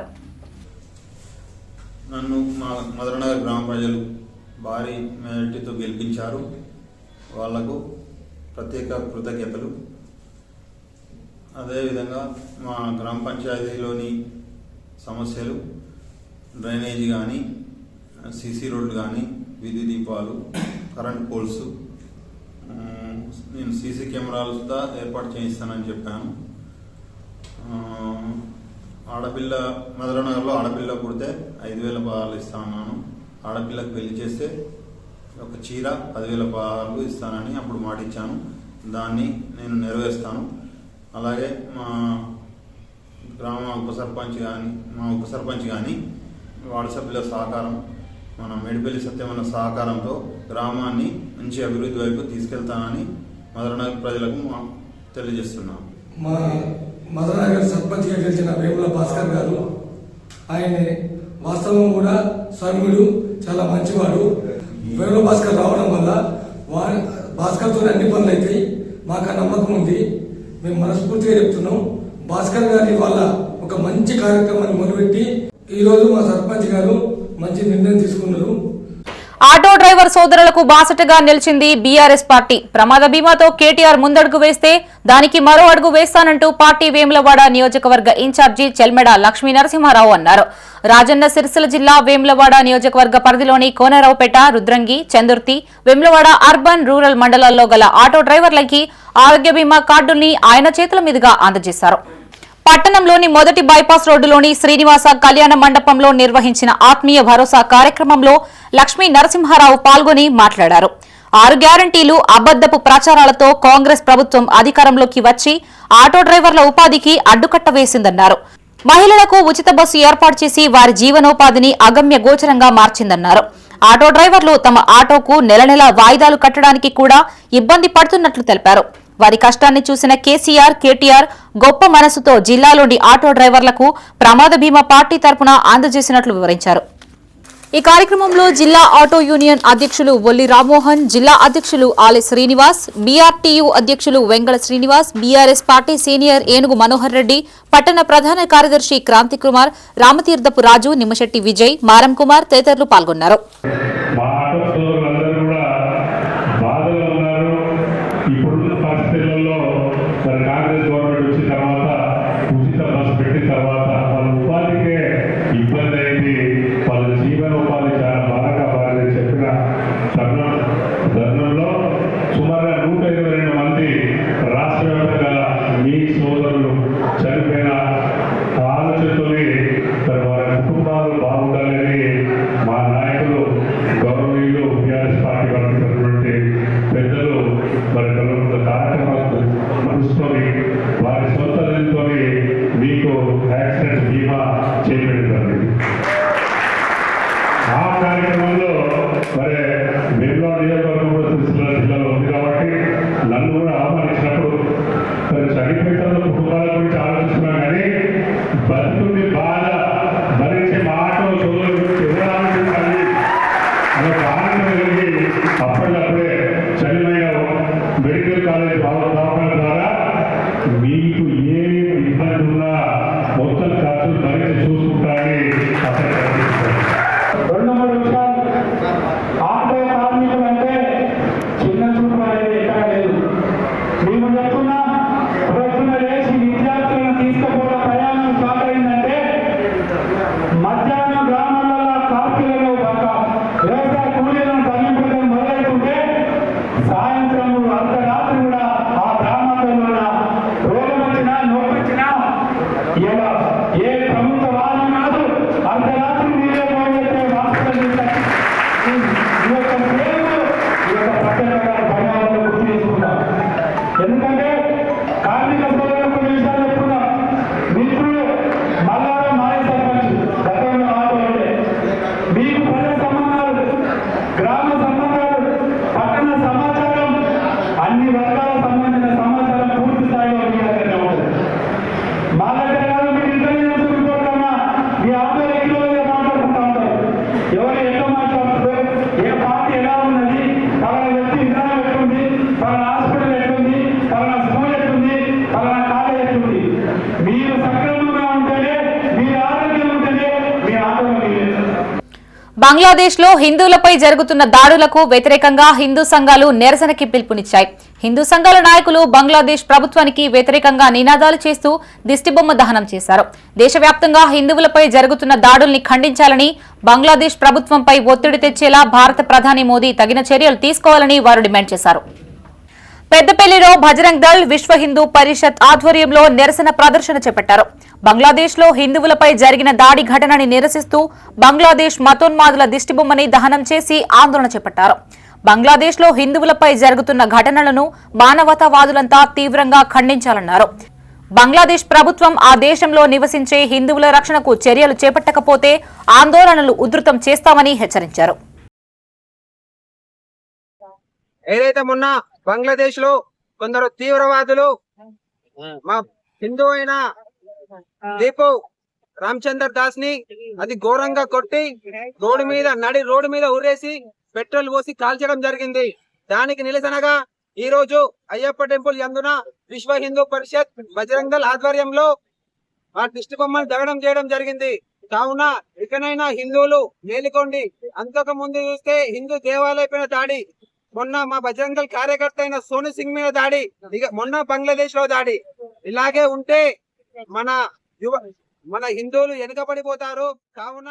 నన్ను మా మధురనగర్ గ్రామ ప్రజలు భారీ మెజారిటీతో గెలిపించారు. వాళ్లకు ప్రత్యేక కృతజ్ఞతలు. అదేవిధంగా మా గ్రామ పంచాయతీలోని సమస్యలు, డ్రైనేజీ కానీ, సీసీ రోడ్లు కానీ, వీధి దీపాలు, కరెంట్ పోల్స్, నేను సీసీ కెమెరాలతో ఏర్పాటు చేయిస్తానని చెప్పాను. ఆడపిల్ల మధురనగర్లో ఆడపిల్ల పుడితే 5,000 పదాలు ఇస్తా ఉన్నాను. ఆడపిల్లకు పెళ్లి చేస్తే ఒక చీర 10,000 పదాలు ఇస్తానని అప్పుడు మాట ఇచ్చాను. దాన్ని నేను నెరవేరుస్తాను. అలాగే మా గ్రామ ఉప సర్పంచ్ కానీ వార్డు సభ్యుల సహకారం, మన మేడిపల్లి సత్యమన్న సహకారంతో గ్రామాన్ని మంచి అభివృద్ధి వైపు తీసుకెళ్తానని మధురనగర్ ప్రజలకు తెలియజేస్తున్నాను. మా మధురనగర్ సర్పంచ్గా గెలిచిన వేముల భాస్కర్ గారు, ఆయన వాస్తవం కూడా సౌమ్యుడు, చాలా మంచివాడు. వేముల భాస్కర్ రావడం వల్ల భాస్కర్తో అన్ని పనులు అవుతాయి. మాకు నమ్మకం ఉంది. మేము మనస్ఫూర్తిగా చెప్తున్నాం. భాస్కర్ గారి వల్ల ఒక మంచి కార్యక్రమాన్ని మొదలుపెట్టి ఈరోజు మా సర్పంచ్ గారు మంచి నిర్ణయం తీసుకున్నారు. ఆటో డ్రైవర్ సోదరులకు బాసటగా నిలిచింది బీఆర్ఎస్ పార్టీ. ప్రమాద బీమాతో కేటీఆర్ ముందడుగు వేస్తే దానికి మరో అడుగు వేస్తానంటూ పార్టీ వేములవాడ నియోజకవర్గ ఇన్ఛార్జి చెల్మెడ లక్ష్మీ నరసింహారావు అన్నారు. రాజన్న సిరిసిల్ల జిల్లా వేములవాడ నియోజకవర్గ పరిధిలోని కోనరావుపేట, రుద్రంగి, చందుర్తి, వేములవాడ అర్బన్, రూరల్ మండలాల్లో గల ఆటో డ్రైవర్లకి ఆరోగ్య బీమా కార్డుల్ని ఆయన చేతుల మీదుగా అందజేశారు. పట్టణంలోని మొదటి బైపాస్ రోడ్డులోని శ్రీనివాస కళ్యాణ మండపంలో నిర్వహించిన ఆత్మీయ భరోసా కార్యక్రమంలో లక్ష్మీ నరసింహారావు పాల్గొని మాట్లాడారు. 6 గ్యారంటీలు, అబద్దపు ప్రచారాలతో కాంగ్రెస్ ప్రభుత్వం అధికారంలోకి వచ్చి ఆటో డ్రైవర్ల ఉపాధికి అడ్డుకట్ట వేసిందన్నారు. మహిళలకు ఉచిత బస్సు ఏర్పాటు చేసి వారి జీవనోపాధిని అగమ్య గోచరంగా మార్చిందన్నారు. ఆటో డ్రైవర్లు తమ ఆటోకు నెల నెల వాయిదాలు కట్టడానికి కూడా ఇబ్బంది పడుతున్నట్లు తెలిపారు. వారి కష్టాన్ని చూసిన కేటీఆర్ గొప్ప మనసుతో జిల్లాలోని ఆటో డ్రైవర్లకు ప్రమాద బీమా పార్టీ తరపున అందజేసినట్లు వివరించారు. ఈ కార్యక్రమంలో జిల్లా ఆటో యూనియన్ అధ్యక్షులు ఒల్లి రామ్మోహన్, జిల్లా అధ్యక్షులు ఆలె శ్రీనివాస్, బీఆర్టీయూ అధ్యక్షులు Vengala Srinivas, BRS party senior ఏనుగు మనోహర్ రెడ్డి, పట్టణ ప్రధాన కార్యదర్శి క్రాంతి కుమార్, రామతీర్థపు రాజు, నిమ్మశెట్టి విజయ్, మారం కుమార్ తదితరులు పాల్గొన్నారు. బంగ్లాదేశ్లో హిందువులపై జరుగుతున్న దాడులకు వ్యతిరేకంగా హిందూ సంఘాలు నిరసనకి పిలుపునిచ్చాయి. హిందూ సంఘాల నాయకులు బంగ్లాదేశ్ ప్రభుత్వానికి వ్యతిరేకంగా నినాదాలు చేస్తూ దిష్టిబొమ్మ దహనం చేశారు. దేశవ్యాప్తంగా హిందువులపై జరుగుతున్న దాడుల్ని ఖండించాలని, బంగ్లాదేశ్ ప్రభుత్వంపై ఒత్తిడి తెచ్చేలా భారత ప్రధాని మోదీ తగిన చర్యలు తీసుకోవాలని వారు డిమాండ్ చేశారు. పెద్దపల్లిలో బజరంగ్ దళ్, విశ్వ హిందూ పరిషత్ ఆధ్వర్యంలో నిరసన ప్రదర్శన చేపట్టారు. బంగ్లాదేశ్లో హిందువులపై జరిగిన దాడి ఘటనని నిరసిస్తూ బంగ్లాదేశ్ మతోన్మాదుల దిష్టిబొమ్మని దహనం చేసి ఆందోళన చేపట్టారు. బంగ్లాదేశ్లో హిందువులపై జరుగుతున్న ఘటనలను మానవతావాదులంతా తీవ్రంగా ఖండించాలన్నారు. బంగ్లాదేశ్ ప్రభుత్వం ఆ దేశంలో నివసించే హిందువుల రక్షణకు చర్యలు చేపట్టకపోతే ఆందోళనలు ఉధృతం చేస్తామని హెచ్చరించారు. ఏదైతే మొన్న బంగ్లాదేశ్ లో కొందరు తీవ్రవాదులు మా హిందూ అయిన దీపు రామచందర్ దాస్ ని అది ఘోరంగా కొట్టి రోడ్డు మీద ఉరేసి పెట్రోల్ పోసి కాల్చడం జరిగింది. దానికి నిరసనగా ఈ రోజు అయ్యప్ప టెంపుల్ యందున విశ్వ హిందూ పరిషత్ బజరంగ్ దళ్ ఆధ్వర్యంలో ఆ దిష్టి బొమ్మను దహనం చేయడం జరిగింది. కావున ఇకనైనా హిందువులు మేలుకోండి. అంతకు ముందు చూస్తే హిందూ దేవాలయపైన దాడి, మొన్న మా బజరంగ్ దళ్ కార్యకర్త అయిన సోను సింగ్ మీద దాడి, మొన్న బంగ్లాదేశ్ లో దాడి. ఇలాగే ఉంటే మన హిందువులు వెనుకబడిపోతారు. కావున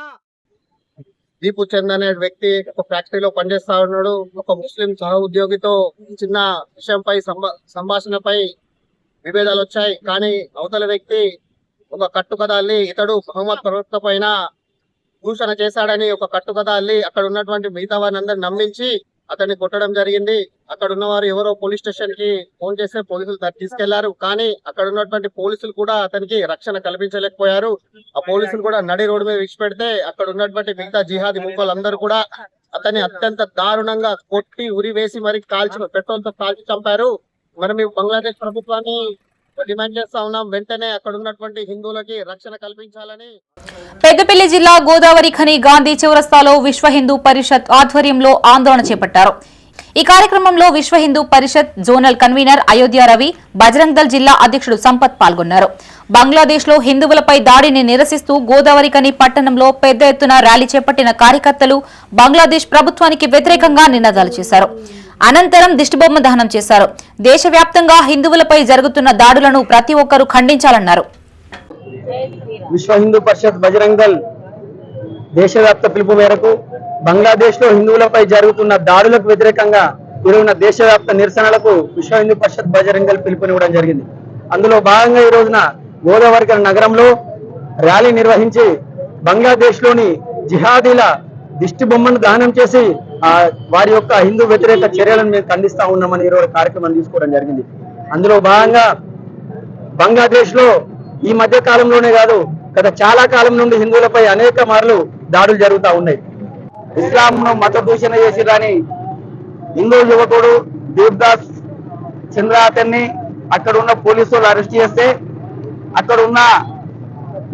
దీపు చంద్ అనే వ్యక్తి ఒక ఫ్యాక్టరీలో పనిచేస్తా ఉన్నాడు. ఒక ముస్లిం సహ ఉద్యోగితో చిన్న విషయంపై సంభాషణపై విభేదాలు వచ్చాయి. కానీ అవతల వ్యక్తి ఒక కట్టుకథ అల్లి ఇతడు మహమ్మద్ ప్రవక్త పైన దూషణ చేశాడని ఒక కట్టుకథ అల్లి అక్కడ ఉన్నటువంటి మిగతా వారిని అందరిని నమ్మించి అతన్ని కొట్టడం జరిగింది. అక్కడ ఉన్న వారు ఎవరో పోలీస్ స్టేషన్ కి ఫోన్ చేస్తే పోలీసులు తీసుకెళ్లారు. కానీ అక్కడ ఉన్నటువంటి పోలీసులు కూడా అతనికి రక్షణ కల్పించలేకపోయారు. ఆ పోలీసులు కూడా నడి రోడ్డు మీద విడిచిపెడితే అక్కడ ఉన్నటువంటి మిగతా జిహాదీ ముక్కలందరూ కూడా అతన్ని అత్యంత దారుణంగా కొట్టి ఉరి వేసి మరి పెట్రోల్ తో కాల్చి చంపారు. మనం ఈ బంగ్లాదేశ్ ప్రభుత్వాన్ని డిమాండ్ చేస్తా ఉన్నాం, వెంటనే అక్కడ ఉన్నటువంటి హిందువులకి రక్షణ కల్పించాలని. పెద్దపల్లి జిల్లా గోదావరి ఖని గాంధీ చౌరస్తాలో విశ్వ హిందూ పరిషత్ ఆధ్వర్యంలో ఆందోళన చేపట్టారు. ఈ కార్యక్రమంలో విశ్వ హిందూ పరిషత్ జోనల్ కన్వీనర్ అయోధ్య రవి, బజరంగ్ దళ్ జిల్లా అధ్యక్షుడు సంపత్ పాల్గొన్నారు. బంగ్లాదేశ్ లో హిందువులపై దాడిని నిరసిస్తూ గోదావరి ఖని పట్టణంలో పెద్ద ఎత్తున ర్యాలీ చేపట్టిన కార్యకర్తలు బంగ్లాదేశ్ ప్రభుత్వానికి వ్యతిరేకంగా నినాదాలు చేశారు. అనంతరం దిష్టిబొమ్మ దహనం చేశారు. దేశవ్యాప్తంగా హిందువులపై జరుగుతున్న దాడులను ప్రతి ఒక్కరూ ఖండించాలన్నారు. విశ్వ హిందూ పరిషత్ బజరంగ్ దళ్ దేశవ్యాప్త పిలుపు మేరకు బంగ్లాదేశ్ లో హిందువులపై జరుగుతున్న దాడులకు వ్యతిరేకంగా ఈరోజున దేశవ్యాప్త నిరసనలకు విశ్వ హిందూ పరిషత్ బజరంగ్ దళ్ పిలుపునివ్వడం జరిగింది. అందులో భాగంగా ఈ రోజున గోదావరి నగరంలో ర్యాలీ నిర్వహించి బంగ్లాదేశ్ లోని జిహాదీల దిష్టి బొమ్మను దహనం చేసి వారి యొక్క హిందూ వ్యతిరేక చర్యలను మేము ఖండిస్తా ఉన్నామని ఈరోజు కార్యక్రమం తీసుకోవడం జరిగింది. అందులో భాగంగా బంగ్లాదేశ్ లో ఈ మధ్య కాలంలోనే కాదు, గత చాలా కాలం నుండి హిందువులపై అనేక మార్లు దాడులు జరుగుతూ ఉన్నాయి. ఇస్లాంను మత దూషణ చేసిరని హిందూ యువకుడు దీప్దాస్ చంద్ర అతన్ని అక్కడ ఉన్న పోలీసులు అరెస్ట్ చేస్తే అక్కడ ఉన్న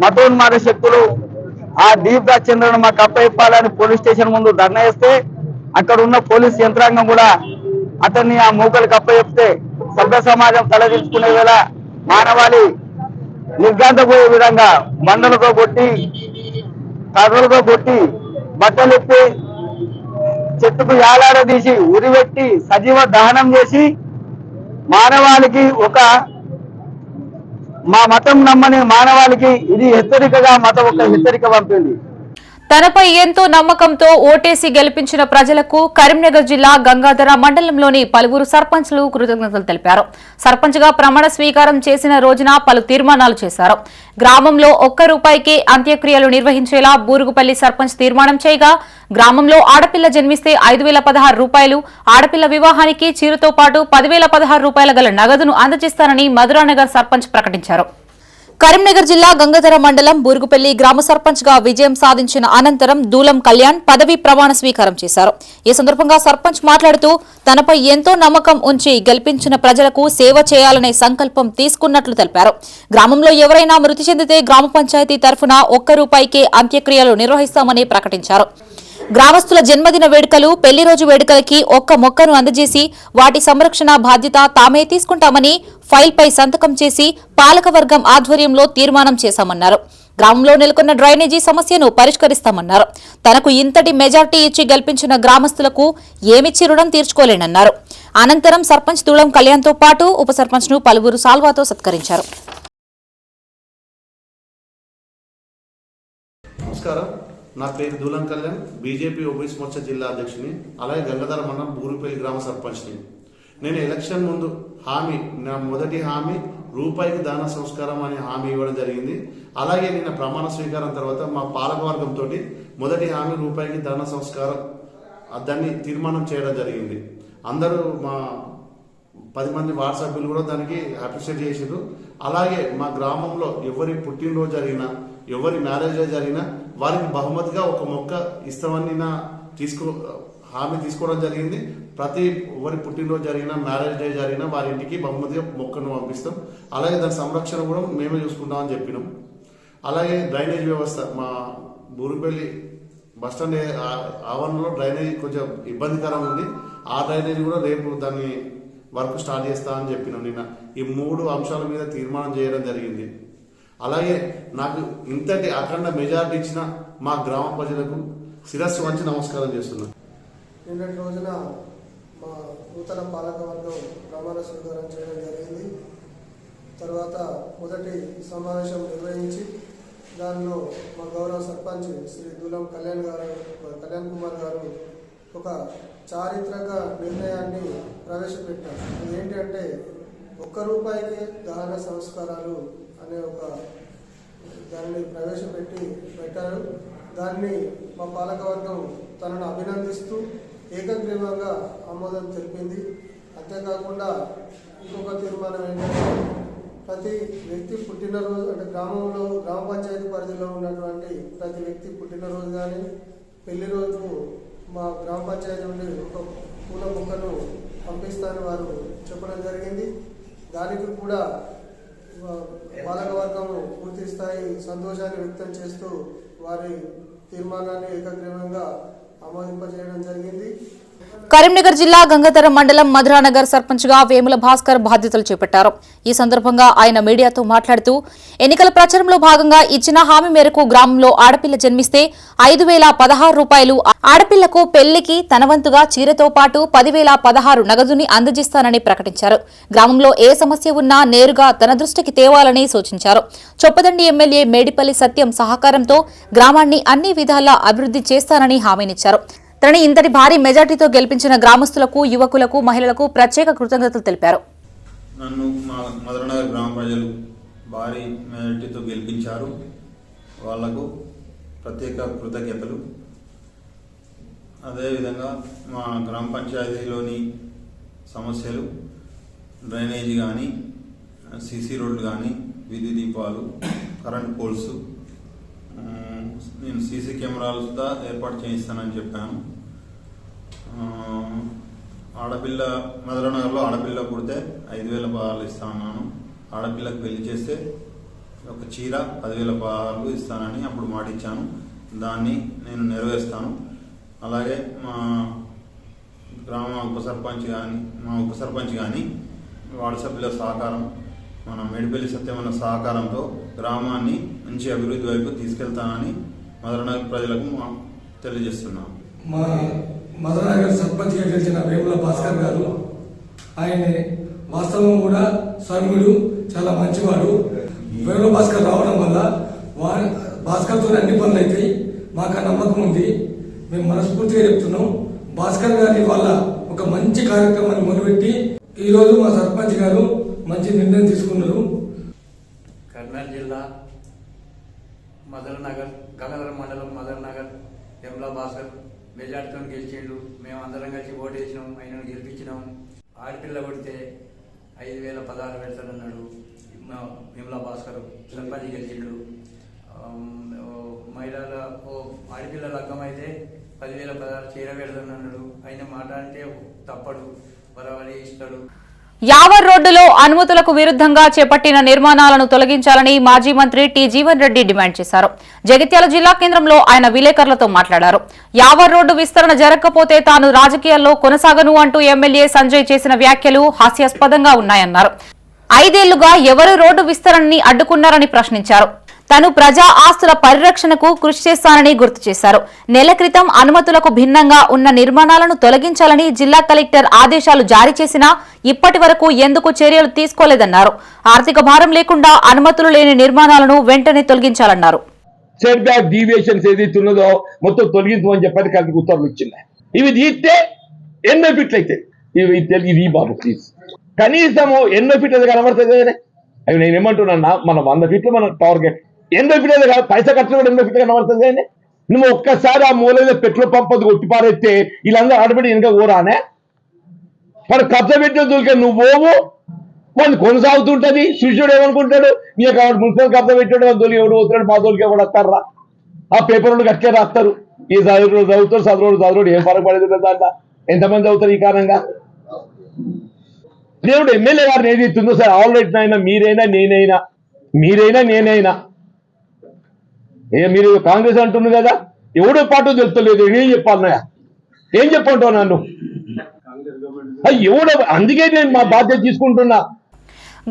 మతోన్మాద శక్తులు ఆ దీప్దాస్ చంద్రను మాకు అప్పయిప్పాలని పోలీస్ స్టేషన్ ముందు ధర్నా చేస్తే అక్కడ ఉన్న పోలీస్ యంత్రాంగం కూడా అతన్ని ఆ మూకలకు అప్పచెప్తే సభ్య సమాజం తలదించుకునే వేళ మానవాళి నిర్గాంతపోయే విధంగా బండలతో కొట్టి, కర్రలతో కొట్టి, బట్టలెత్తి చెట్టుకు యాలాడదీసి ఉరివెట్టి సజీవ దహనం చేసి మానవాళికి మా మతం నమ్మని మానవాళికి ఇది హెచ్చరికగా మతం ఒక హెచ్చరిక పంపింది. తనపై ఎంతో నమ్మకంతో ఓటేసి గెలిపించిన ప్రజలకు కరీంనగర్ జిల్లా గంగాధర మండలంలోని పలువురు సర్పంచ్లు కృతజ్ఞతలు తెలిపారు. సర్పంచ్ గా ప్రమాణ స్వీకారం చేసిన రోజున పలు తీర్మానాలు చేశారు. గ్రామంలో ₹1 అంత్యక్రియలు నిర్వహించేలా బూరుగుపల్లి సర్పంచ్ తీర్మానం చేయగా, గ్రామంలో ఆడపిల్ల జన్మిస్తే ₹5,016, ఆడపిల్ల వివాహానికి చీరతో పాటు ₹10,016 గల నగదును అందజేస్తానని మధురానగర్ సర్పంచ్ ప్రకటించారు. కరీంనగర్ జిల్లా గంగాధర మండలం బూరుగుపల్లి గ్రామ సర్పంచ్ గా విజయం సాధించిన అనంతరం దూలం కళ్యాణ్ పదవీ ప్రమాణ స్వీకారం చేశారు. ఈ సందర్భంగా సర్పంచ్ మాట్లాడుతూ తనపై ఎంతో నమ్మకం ఉంచి గెలిపించిన ప్రజలకు సేవ చేయాలనే సంకల్పం తీసుకున్నట్లు తెలిపారు. గ్రామంలో ఎవరైనా మృతి చెందితే గ్రామ పంచాయతీ తరఫున ₹1 అంత్యక్రియలు నిర్వహిస్తామని ప్రకటించారు. గ్రామస్తుల జన్మదిన వేడుకలు, పెళ్లి రోజు వేడుకలకి 1 మొక్కను అందజేసి వాటి సంరక్షణ బాధ్యత తామే తీసుకుంటామని ఫైల్పై సంతకం చేసి పాలకవర్గం ఆధ్వర్యంలో తీర్మానం చేశామన్నారు. గ్రామంలో నెలకొన్న డ్రైనేజీ సమస్యను పరిష్కరిస్తామన్నారు. తనకు ఇంతటి మెజార్టీ ఇచ్చి గెలిపించిన గ్రామస్తులకు ఏమిచ్చి రుణం తీర్చుకోలేనన్నారు. అనంతరం సర్పంచ్ తుళం కళ్యాణ్తో పాటు ఉప సర్పంచ్ను పలువురు సాల్వాతో సత్కరించారు. నమస్కారం, నా పేరు దూలం కళ్యాణ్, బీజేపీ ఓబీసీ మోర్చా జిల్లా అధ్యక్షుని, అలాగే గంగాధర మండలం బూరుపల్లి గ్రామ సర్పంచ్ని. నేను ఎలక్షన్ ముందు నా మొదటి హామీ రూపాయికి దాన సంస్కారం అనే హామీ ఇవ్వడం జరిగింది. అలాగే నిన్న ప్రమాణ స్వీకారం తర్వాత మా పాలకవర్గంతో మొదటి హామీ రూపాయికి దాన సంస్కారం దాన్ని తీర్మానం చేయడం జరిగింది. అందరూ మా 10 మంది వార్డు సభ్యులు కూడా దానికి అప్రిషియేట్ చేసారు. అలాగే మా గ్రామంలో ఎవరి పుట్టినరోజు జరిగినా, ఎవరి మ్యారేజ్ జరిగినా వారికి బహుమతిగా ఒక మొక్క ఇస్తామని హామీ తీసుకోవడం జరిగింది. ఎవరి పుట్టినరోజు జరిగినా, మ్యారేజ్ డే జరిగినా వారి ఇంటికి బహుమతిగా మొక్కను పంపిస్తాం. అలాగే దాని సంరక్షణ కూడా మేమే చూసుకుంటామని చెప్పినాం. అలాగే డ్రైనేజ్ వ్యవస్థ మా బూరుపల్లి బస్టాండ్ ఆవరణలో డ్రైనేజ్ కొంచెం ఇబ్బందికరంగా ఉంది. ఆ డ్రైనేజ్ కూడా రేపు దాన్ని వర్క్ స్టార్ట్ చేస్తా అని చెప్పినాం. నిన్న ఈ 3 అంశాల మీద తీర్మానం చేయడం జరిగింది. అలాగే నాకు ఇంతటి అఖండ మెజార్టీ ఇచ్చిన మా గ్రామ ప్రజలకు శిరస్సు వంచి నమస్కారం చేస్తున్నాను. నిన్నటి రోజున మా నూతన పాలకవర్గం ప్రమాణ స్వీకారం చేయడం జరిగింది. తర్వాత మొదటి సమావేశం నిర్వహించి దానిలో మా గౌరవ సర్పంచ్ శ్రీ దూలం కళ్యాణ్ కుమార్ గారు ఒక చారిత్రక నిర్ణయాన్ని ప్రవేశపెట్టారు. అదేంటి అంటే ₹1 దాన సంస్కారాలు అనే దాన్ని పెట్టారు. దాన్ని మా పాలకవర్గం తనను అభినందిస్తూ ఏకగ్రీవంగా ఆమోదం తెలిపింది. అంతేకాకుండా ఇంకొక తీర్మానం ఏంటంటే ప్రతి వ్యక్తి పుట్టినరోజు అంటే గ్రామ పంచాయతీ పరిధిలో ఉన్నటువంటి ప్రతి వ్యక్తి పుట్టినరోజు కానీ పెళ్లి రోజు మా గ్రామ పంచాయతీ నుండి ఒక పూల మొక్కను పంపిస్తానని వారు చెప్పడం జరిగింది. దానికి కూడా పాలకవర్గం పూర్తి స్థాయి సంతోషాన్ని వ్యక్తం చేస్తూ వారి తీర్మానాన్ని ఏకగ్రీవంగా ఆమోదింపజేయడం జరిగింది. కరీంనగర్ జిల్లా గంగాధర మండలం మధురానగర్ సర్పంచ్ గా వేముల భాస్కర్ బాధ్యతలు చేపట్టారు. ఈ సందర్భంగా ఆయన మీడియాతో మాట్లాడుతూ ఎన్నికల ప్రచారంలో భాగంగా ఇచ్చిన హామీ మేరకు గ్రామంలో ఆడపిల్ల జన్మిస్తే ₹5,016, ఆడపిల్లకు పెళ్లికి తన వంతుగా చీరతో పాటు 10,016 నగదుని అందజేస్తానని ప్రకటించారు. గ్రామంలో ఏ సమస్య ఉన్నా నేరుగా తన దృష్టికి తేవాలని సూచించారు. చొప్పదండి ఎమ్మెల్యే మేడిపల్లి సత్యం సహకారంతో గ్రామాన్ని అన్ని విధాలా అభివృద్ధి చేస్తానని హామీనిచ్చారు. తనని ఇంతటి భారీ మెజార్టీతో గెలిపించిన గ్రామస్తులకు, యువకులకు, మహిళలకు ప్రత్యేక కృతజ్ఞతలు తెలిపారు. నన్ను మా మధురనగర్ గ్రామ ప్రజలు భారీ మెజార్టీతో గెలిపించారు. వాళ్లకు ప్రత్యేక కృతజ్ఞతలు. అదేవిధంగా మా గ్రామ పంచాయతీలోని సమస్యలు డ్రైనేజీ కానీ, సీసీ రోడ్లు కానీ, విద్యుత్ దీపాలు, కరెంట్ పోల్స్, నేను సీసీ కెమెరాలతో ఏర్పాటు చేయిస్తానని చెప్పాను. మధురనగర్లో ఆడపిల్ల పుడితే 5,000 పదాలు ఇస్తాను. ఆడపిల్లకు పెళ్లి చేస్తే ఒక చీర 10,000 పదాలు ఇస్తానని అప్పుడు మాట ఇచ్చాను. దాన్ని నేను నెరవేరుస్తాను. అలాగే మా గ్రామ ఉప సర్పంచ్ కానీ వార్డు సభ్యుల సహకారం, మన మేడిపల్లి సత్యమైన సహకారంతో గ్రామాన్ని మంచి అభివృద్ధి వైపు తీసుకెళ్తానని మధురనగర్ ప్రజలకు తెలియజేస్తున్నాం. మా మధురనగర్ సర్పంచ్గా గెలిచిన వేముల భాస్కర్ గారు, ఆయన వాస్తవం కూడా సౌమ్యుడు, చాలా మంచివాడు. వేముల భాస్కర్ రావడం వల్ల భాస్కర్తో అన్ని పనులు అవుతాయి. మాకు ఆ నమ్మకం ఉంది. మేము మనస్ఫూర్తిగా చెప్తున్నాం. భాస్కర్ గారి వల్ల ఒక మంచి కార్యక్రమాన్ని మొదలుపెట్టి ఈరోజు మా సర్పంచ్ గారు మంచి నిర్ణయం తీసుకున్నారు. కర్నూలు జిల్లా మధురనగర్, గంగాధర మండలం మధురనగర్ వేముల భాస్కర్ మెజార్టీతో గెలిచిండు. మేము అందరం కలిసి ఓటు వేసినాం, ఆయనను గెలిపించినాం. ఆడపిల్ల కొడితే 5,000 పదాలు పెడతానన్నాడు వేముల భాస్కర్. సర్పంచ్ గెలిచిండు. ఆడపిల్ల లగ్గం అయితే 10,000 పదాలు చీర పెడతానన్నాడు. ఆయన మాట అంటే తప్పడు, బరాబరి ఇస్తాడు. యావర్ రోడ్డులో అనుమతులకు విరుద్ధంగా చేపట్టిన నిర్మాణాలను తొలగించాలని మాజీ మంత్రి టి జీవన్ రెడ్డి డిమాండ్ చేశారు. జగిత్యాల జిల్లా కేంద్రంలో ఆయన విలేకరులతో మాట్లాడారు. యావర్ రోడ్డు విస్తరణ జరగకపోతే తాను రాజకీయాల్లో కొనసాగను అంటూ ఎమ్మెల్యే సంజయ్ చేసిన వ్యాఖ్యలు హాస్యాస్పదంగా ఉన్నాయన్నారు. 5 ఏళ్లుగా ఎవరు రోడ్డు విస్తరణని అడ్డుకున్నారని ప్రశ్నించారు. తాను ప్రజా ఆస్తుల పరిరక్షణకు కృషి చేస్తానని గుర్తు చేశారు. నెల క్రితం అనుమతులకు భిన్నంగా ఉన్న నిర్మాణాలను తొలగించాలని జిల్లా కలెక్టర్ ఆదేశాలు జారీ చేసినా ఇప్పటి వరకు ఎందుకు చర్యలు తీసుకోలేదన్నారు. ఆర్థిక భారం లేకుండా అనుమతులు లేని నిర్మాణాలను వెంటనే తొలగించాలన్నారు. సెట్ బ్యాక్ డీవియేషన్స్ ఏదైతే ఉన్నదో మొత్తం తొలగించమని చెప్పని కలెక్టర్ ఉత్తర్వులు ఇచ్చింది. ఇవి తీస్తే 80 ఫీట్లు అయితే ఇది బాబు ప్లీజ్ కనీసము 80 ఫీట్లు కనబడుతుంది కదా. అవి నేను ఏమంటున్నా మన 100 ఫీట్లు మన టార్గెట్ 80 ఫీట్లు కాదు, పైసా ఖర్చు కూడా 80 ఫీట్లు కనబడుతుంది కానీ నువ్వు ఒక్కసారి ఆ మూల పెట్రోల్ పంప్ అది కొట్టి పారేస్తే వీళ్ళందరూ ఆడబడి ఇంకా ఊరానే మరి ఖర్చు పెట్టిన దొరికే నువ్వు పోవు వాళ్ళు కొనసాగుతుంటది. శిష్యుడు ఏమనుకుంటాడు నీ యొక్క మున్సిపల్ ఖర్చు పెట్టాడు దొరికి ఎవడు పోతున్నాడు మా దొరికి ఎవడు వస్తారా ఆ పేపర్ వాళ్ళు కట్టే రాస్తారు. ఈ చదువుతారు చదువుడు ఏం ఫరక పడేది దాంట్లో ఎంతమంది అవుతారు ఈ కారణంగా. దేవుడు ఎమ్మెల్యే గారిని ఏది ఇస్తుందో సార్ ఆల్రెడీ అయినా నేనైనా మీరు కాంగ్రెస్ అంటున్నారు కదా ఎవడో పాటు తెలుస్తలేదు ఏం చెప్పాలన్నాయా ఏం చెప్పంటావు నన్ను ఎవడో అందుకే నేను మా బాధ్యత తీసుకుంటున్నా.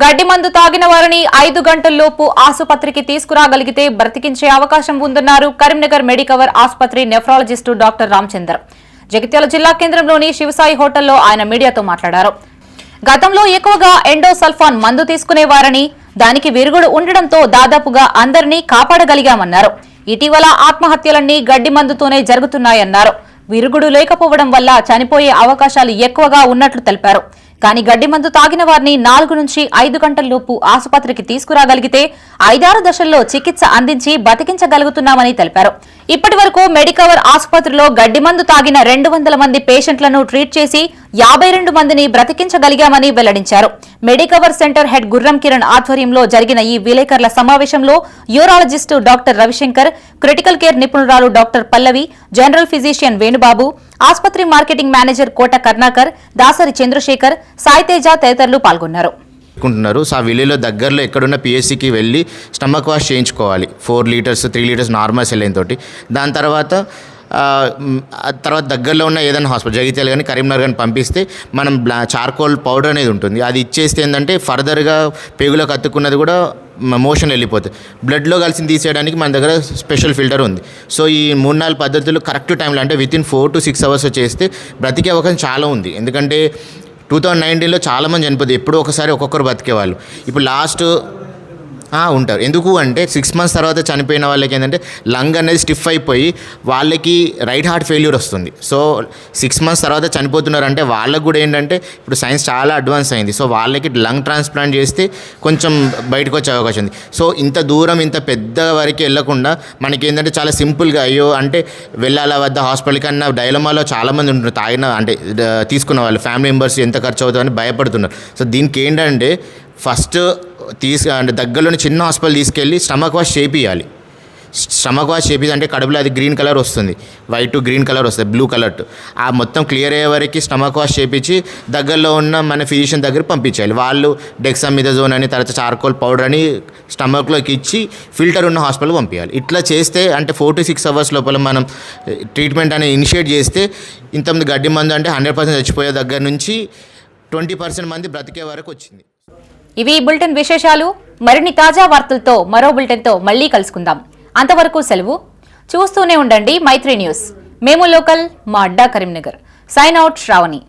గడ్డి మందు తాగిన వారిని 5 గంటల్లోపు ఆసుపత్రికి తీసుకురాగలిగితే బ్రతికించే అవకాశం ఉందన్నారు కరీంనగర్ మెడికవర్ ఆసుపత్రి నెఫ్రాలజిస్టు డాక్టర్ రామచందర్. జగిత్యాల జిల్లా కేంద్రంలోని శివసాయి హోటల్లో ఆయన మీడియాతో మాట్లాడారు. గతంలో ఎక్కువగా ఎండోసల్ఫాన్ మందు తీసుకునేవారని దానికి విరుగుడు ఉండడంతో దాదాపుగా అందరినీ కాపాడగలిగామన్నారు. ఇటీవల ఆత్మహత్యలన్నీ గడ్డి మందుతోనే జరుగుతున్నాయన్నారు. విరుగుడు లేకపోవడం వల్ల చనిపోయే అవకాశాలు ఎక్కువగా ఉన్నట్లు తెలిపారు. కానీ గడ్డి మందు తాగిన వారిని 4 నుంచి 5 గంటల్లోపు ఆసుపత్రికి తీసుకురాగలిగితే 5-6 దశల్లో చికిత్స అందించి బతికించగలుగుతున్నామని తెలిపారు. ఇప్పటి వరకు మెడికవర్ ఆసుపత్రిలో గడ్డి మందు తాగిన 200 మంది పేషెంట్లను ట్రీట్ చేసి 52 మందిని బ్రతికించగలిగామని వెల్లడించారు. మెడికవర్ సెంటర్ హెడ్ గుర్రం కిరణ్ ఆధ్వర్యంలో జరిగిన ఈ విలేకరుల సమావేశంలో urologist doctor Ravishankar, critical care నిపుణురాలు doctor Pallavi, general physician Venubabu, ఆసుపత్రి మార్కెటింగ్ మేనేజర్ కోట కర్ణాకర్, దాసరి చంద్రశేఖర్, సాయితేజ తదితరులు పాల్గొన్నారు. సో ఆ విలేలో దగ్గరలో ఎక్కడున్న పిఎస్సికి వెళ్ళి స్టమక్ వాష్ చేయించుకోవాలి. 4 లీటర్స్ 3 లీటర్స్ నార్మల్ సెలైన్ తోటి. దాని తర్వాత దగ్గరలో ఉన్న ఏదైనా హాస్పిటల్ జగిత్యాల కానీ కరీంనగర్ కానీ పంపిస్తే మనం చార్కోల్ పౌడర్ అనేది ఉంటుంది. అది ఇచ్చేస్తే ఏంటంటే ఫర్దర్గా పేగులో కత్తుకున్నది కూడా మోషన్ వెళ్ళిపోతుంది. బ్లడ్లో కలిసి తీసేయడానికి మన దగ్గర స్పెషల్ ఫిల్టర్ ఉంది. సో ఈ 3-4 పద్ధతులు కరెక్ట్ టైంలో అంటే వితిన్ 4 to 6 అవర్స్ చేస్తే బ్రతికే అవకాశం చాలా ఉంది. ఎందుకంటే 2019లో చాలామంది చనిపోతుంది. ఎప్పుడో ఒకసారి ఒక్కొక్కరు బతికేవాళ్ళు. ఇప్పుడు లాస్ట్ ఉంటారు. ఎందుకు అంటే 6 months తర్వాత చనిపోయిన వాళ్ళకి ఏంటంటే లంగ్ అనేది స్టిఫ్ అయిపోయి వాళ్ళకి రైట్ హార్ట్ ఫెయిల్యూర్ వస్తుంది. సో 6 months తర్వాత చనిపోతున్నారంటే వాళ్ళకు కూడా ఏంటంటే ఇప్పుడు సైన్స్ చాలా అడ్వాన్స్ అయింది. సో వాళ్ళకి లంగ్ ట్రాన్స్ప్లాంట్ చేస్తే కొంచెం బయటకు వచ్చే అవకాశం ఉంది. సో ఇంత దూరం ఇంత పెద్ద వరకు వెళ్ళకుండా మనకి ఏంటంటే చాలా సింపుల్గా అయ్యో అంటే వెళ్ళాలా వద్ద హాస్పిటల్కి అన్న డైలమాలో చాలామంది ఉంటున్నారు. తాగిన అంటే తీసుకున్న వాళ్ళు ఫ్యామిలీ మెంబర్స్ ఎంత ఖర్చు అవుతుందని భయపడుతున్నారు. సో దీనికి ఏంటంటే ఫస్ట్ అంటే దగ్గరలోని చిన్న హాస్పిటల్ తీసుకెళ్ళి స్టమక్ వాష్ చేపియాలి. స్టమక్ వాష్ అంటే కడుపులో అది గ్రీన్ కలర్ వస్తుంది, వైట్ టు గ్రీన్ కలర్ వస్తుంది, బ్లూ కలర్ ఆ మొత్తం క్లియర్ అయ్యే వరకు స్టమక్ వాష్ చేపించి దగ్గరలో ఉన్న మన ఫిజిషియన్ దగ్గర పంపించాలి. వాళ్ళు డెక్సామిథాజోన్ అని తర్వాత చార్కోల్ పౌడర్ అని స్టమక్లోకి ఇచ్చి ఫిల్టర్ ఉన్న హాస్పిటల్ పంపించాలి. ఇట్లా చేస్తే అంటే 4 to 6 అవర్స్ లోపల మనం ట్రీట్మెంట్ అనేది ఇనిషియేట్ చేస్తే ఇంతమంది గడ్డి మందు అంటే 100% చచ్చిపోయే దగ్గర నుంచి 20% మంది బ్రతికే వరకు వచ్చింది. ఇవి బులెటిన్ విశేషాలు. మరిన్ని తాజా వార్తలతో మరో బులెటిన్తో మళ్లీ కలుసుకుందాం. అంతవరకు సెలవు. చూస్తూనే ఉండండి మైత్రి న్యూస్. మేము లోకల్, మా అడ్డా కరీంనగర్. Sign out Shravani.